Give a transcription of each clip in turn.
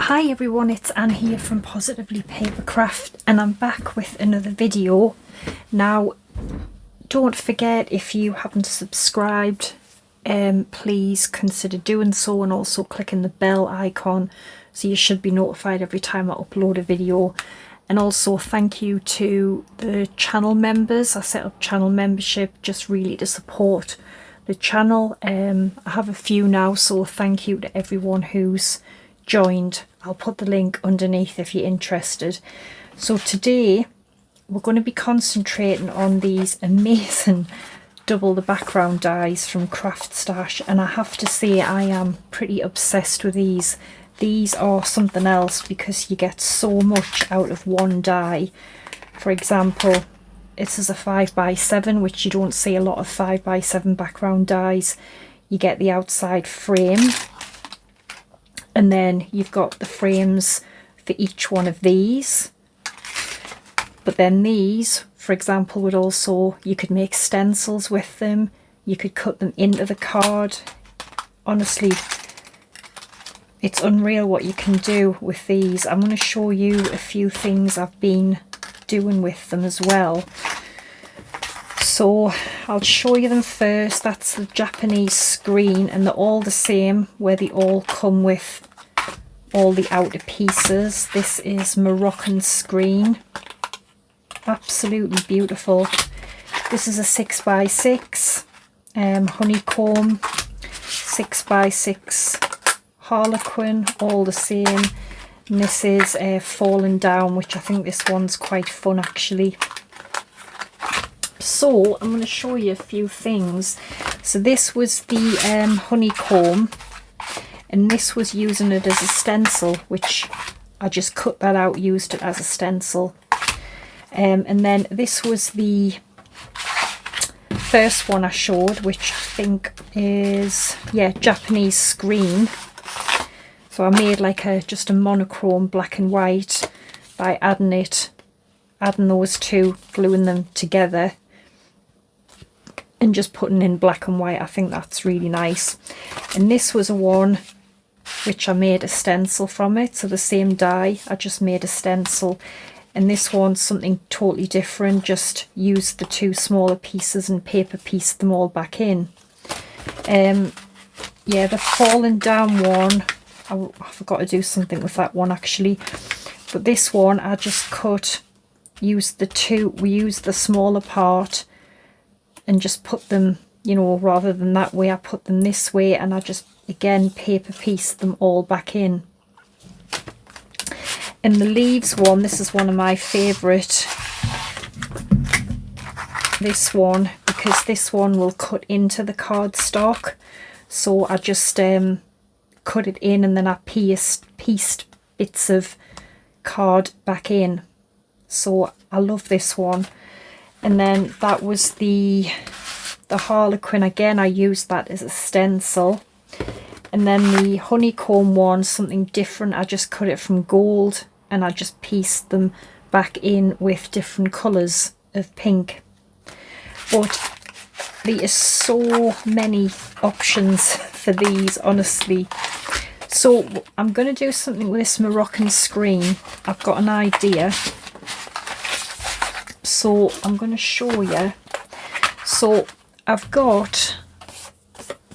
Hi everyone, it's Anne here from Positively Papercraft and I'm back with another video. Now don't forget, if you haven't subscribed, please consider doing so, and also clicking the bell icon so you should be notified every time I upload a video. And also thank you to the channel members. I set up channel membership just really to support the channel. I have a few now, so thank you to everyone who's joined. I'll put the link underneath if you're interested. So today we're going to be concentrating on these amazing double the background dies from Craft Stash, and I have to say I am pretty obsessed with these. These are something else because you get so much out of one die. For example, this is a 5x7, which you don't see a lot of 5x7 background dies. You get the outside frame, and then you've got the frames for each one of these. But then these, for example, would also, you could make stencils with them. You could cut them into the card. Honestly, it's unreal what you can do with these. I'm going to show you a few things I've been doing with them as well. So I'll show you them first. That's the Japanese screen, and they're all the same, where they all come with all the outer pieces. This is Moroccan screen, absolutely beautiful. This is a 6x6 honeycomb, 6x6 harlequin, all the same. And this is falling down, which I think this one's quite fun actually. So I'm going to show you a few things. So this was the honeycomb, and this was using it as a stencil, which I just cut that out, used it as a stencil. And then this was the first one I showed, which I think is, yeah, Japanese screen. So I made like just a monochrome black and white by adding those two, gluing them together and just putting in black and white. I think that's really nice. And this was a one which I made a stencil from it, so the same die, I just made a stencil. And this one's something totally different, just used the two smaller pieces and paper pieced them all back in. Yeah, the falling down one, I forgot to do something with that one actually, but this one I just we used the smaller part and just put them, you know, rather than that way, I put them this way, and I just again paper pieced them all back in. And the leaves one, this is one of my favourite, this one, because this one will cut into the cardstock. So I just cut it in, and then I pieced bits of card back in. So I love this one. And then that was the harlequin, again I used that as a stencil. And then the honeycomb one, something different, I just cut it from gold and I just pieced them back in with different colours of pink. But there is so many options for these, honestly. So I'm going to do something with this Moroccan screen. I've got an idea. So I'm going to show you. So I've got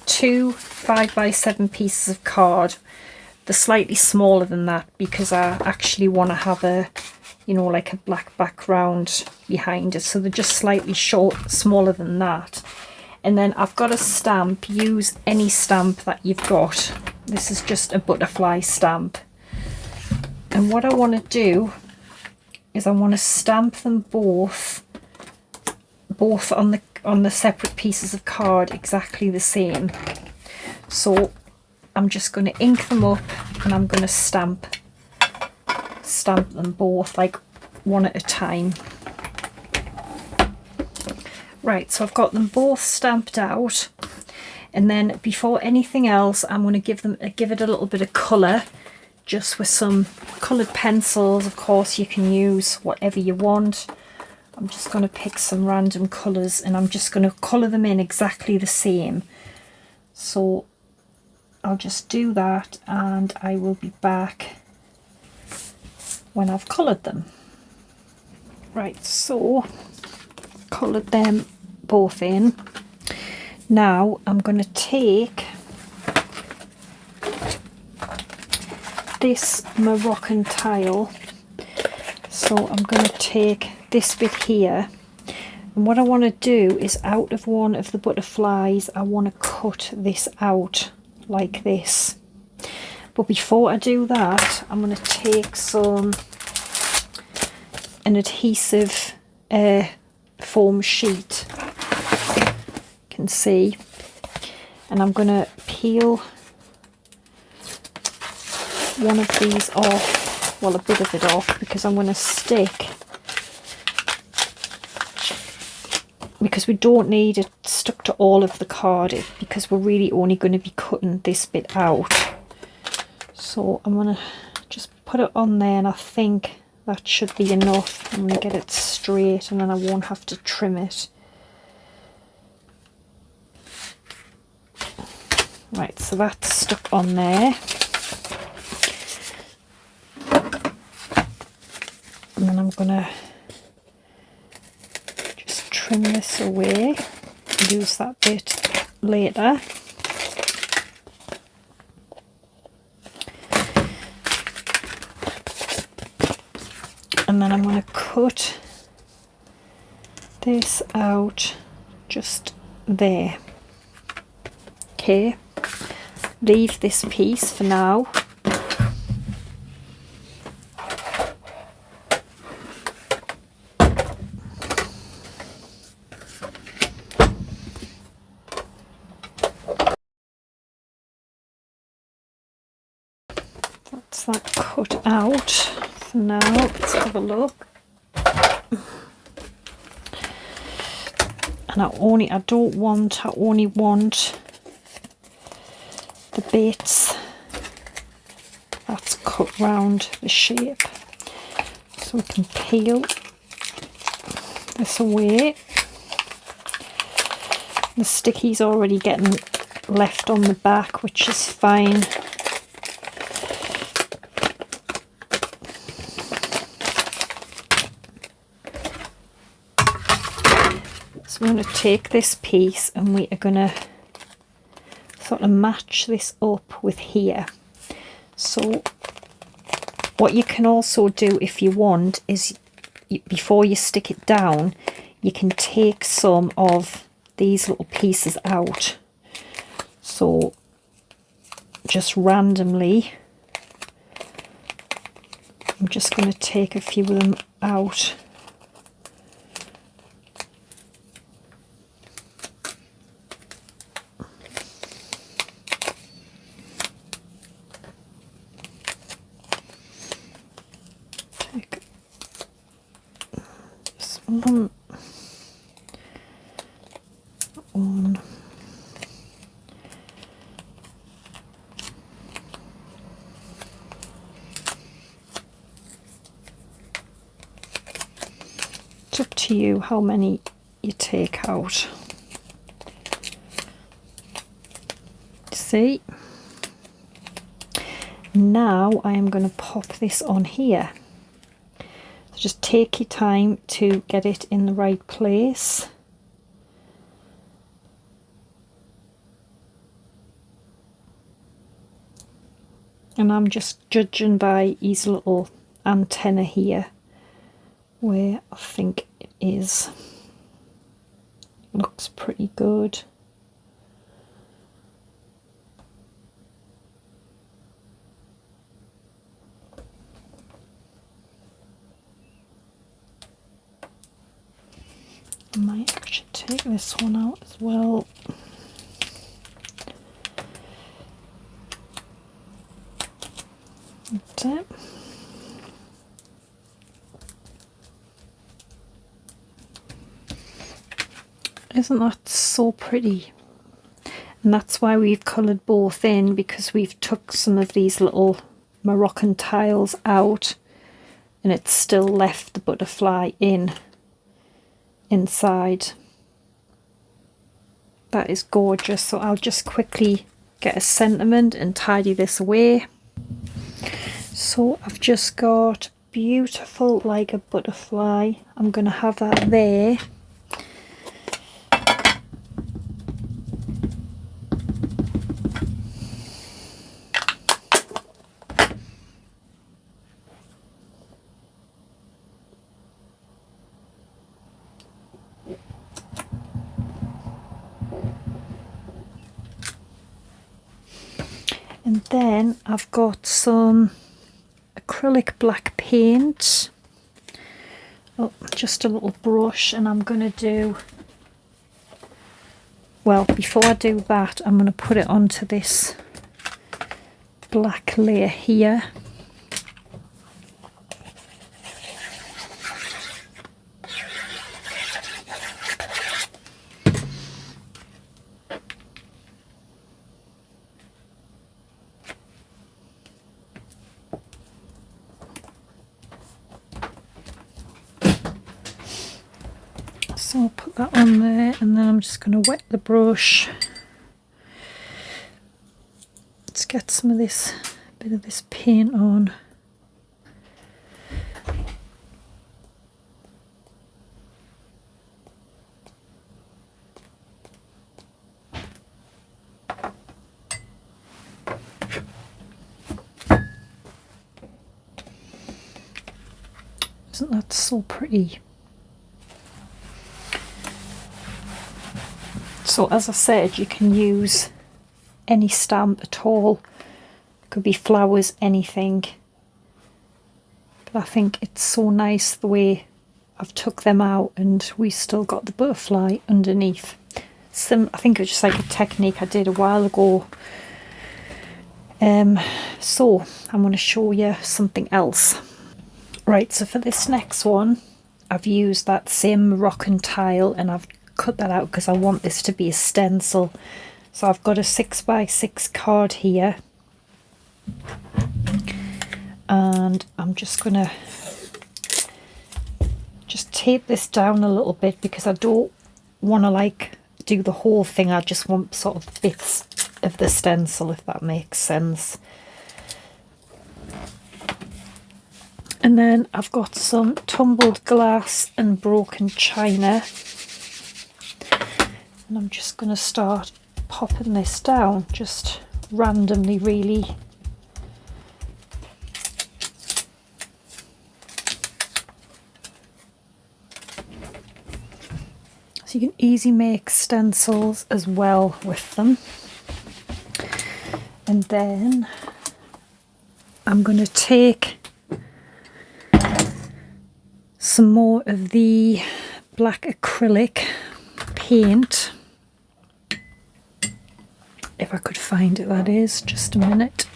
two 5x7 pieces of card. They're slightly smaller than that because I actually want to have a, you know, like a black background behind it. So they're just slightly smaller than that. And then I've got a stamp. Use any stamp that you've got. This is just a butterfly stamp. And what I want to do is I want to stamp them both on the separate pieces of card exactly the same. So I'm just going to ink them up, and I'm going to stamp them both like one at a time. Right, so I've got them both stamped out, and then before anything else I'm going to give it a little bit of colour, just with some coloured pencils. Of course you can use whatever you want. I'm just going to pick some random colours, and I'm just going to colour them in exactly the same. So I'll just do that, and I will be back when I've coloured them. Right, so coloured them both in. Now I'm going to take this Moroccan tile, so I'm going to take this bit here, and what I want to do is out of one of the butterflies I want to cut this out like this. But before I do that, I'm going to take an adhesive foam sheet, you can see, and I'm going to peel one of these off, well, a bit of it off, because I'm going to stick, because we don't need it stuck to all of the card, because we're really only going to be cutting this bit out. So I'm going to just put it on there, and I think that should be enough. I'm going to get it straight and then I won't have to trim it. Right, so that's stuck on there. And then I'm going to just trim this away, use that bit later. And then I'm going to cut this out just there. Okay, leave this piece for now. That's that cut out for now. Let's have a look. And I only want the bits that's cut round the shape. So we can peel this away. The sticky's already getting left on the back, which is fine. So we're going to take this piece and we are going to sort of match this up with here. So what you can also do if you want is, before you stick it down, you can take some of these little pieces out. So just randomly, I'm just going to take a few of them out. One. It's up to you how many you take out. See? Now I am going to pop this on here. So just take your time to get it in the right place. And I'm just judging by his little antenna here where I think it is. Looks pretty good. I might actually take this one out as well. That's it. Isn't that so pretty? And that's why we've coloured both in, because we've took some of these little Moroccan tiles out and it's still left the butterfly inside. That is gorgeous. So I'll just quickly get a sentiment and tidy this away. So I've just got beautiful like a butterfly. I'm going to have that there. And then I've got some acrylic black paint. Oh, just a little brush, and I'm going to do, well, before I do that, I'm going to put it onto this black layer here. So I'll put that on there, and then I'm just going to wet the brush. Let's get some of this, bit of this paint on. Isn't that so pretty? So as I said, you can use any stamp at all. Could be flowers, anything. But I think it's so nice the way I've took them out and we still got the butterfly underneath. I think it was just like a technique I did a while ago. So I'm going to show you something else. Right, so for this next one, I've used that same Moroccan tile and I've cut that out because I want this to be a stencil. So I've got a 6x6 card here, and I'm just gonna just tape this down a little bit because I don't want to like do the whole thing. I just want sort of bits of the stencil, if that makes sense. And then I've got some tumbled glass and broken china. And I'm just going to start popping this down, just randomly really. So you can easily make stencils as well with them. And then I'm going to take some more of the black acrylic paint, if I could find it, that is, just a minute.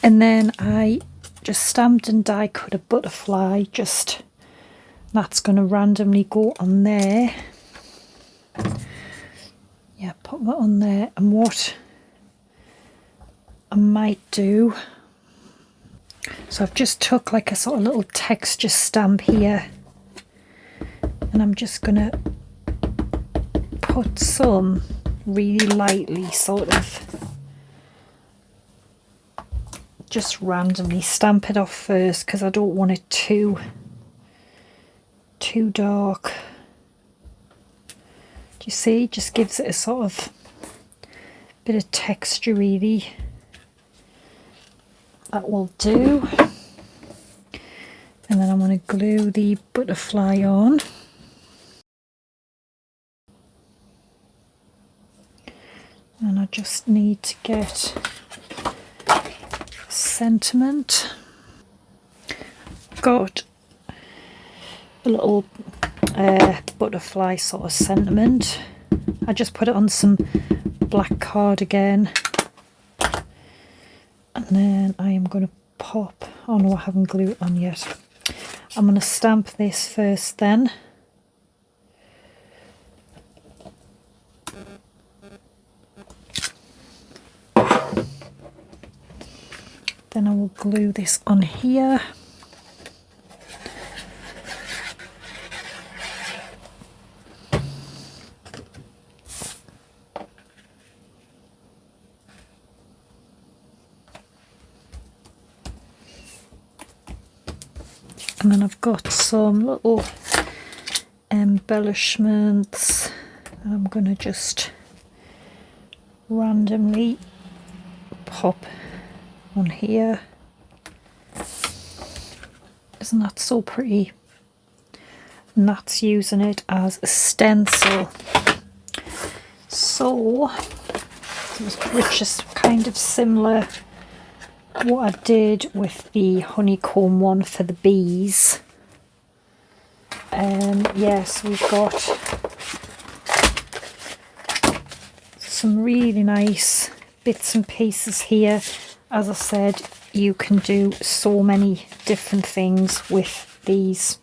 And then I just stamped and die cut a butterfly, just that's going to randomly go on there. Yeah, put that on there. And what I might do, so I've just took like a sort of little texture stamp here, and I'm just going to put some really lightly, sort of just randomly stamp it off first because I don't want it too dark. Do you see? Just gives it a sort of bit of texture really. That will do. And then I'm going to glue the butterfly on. And I just need to get sentiment. Got a little butterfly sort of sentiment. I just put it on some black card again, and then I am going to pop, oh no, I haven't glued it on yet. I'm going to stamp this first then. Then I will glue this on here. And then I've got some little embellishments. I'm going to just randomly pop on here. Isn't that so pretty? And that's using it as a stencil. So which is kind of similar what I did with the honeycomb one for the bees. Yes, we've got some really nice bits and pieces here. As I said, you can do so many different things with these.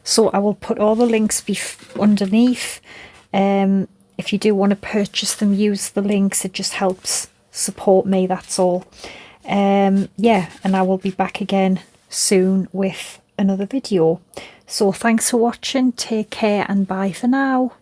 So I will put all the links underneath. If you do want to purchase them, use the links. It just helps support me, that's all. Yeah, and I will be back again soon with another video. So thanks for watching, take care, and bye for now.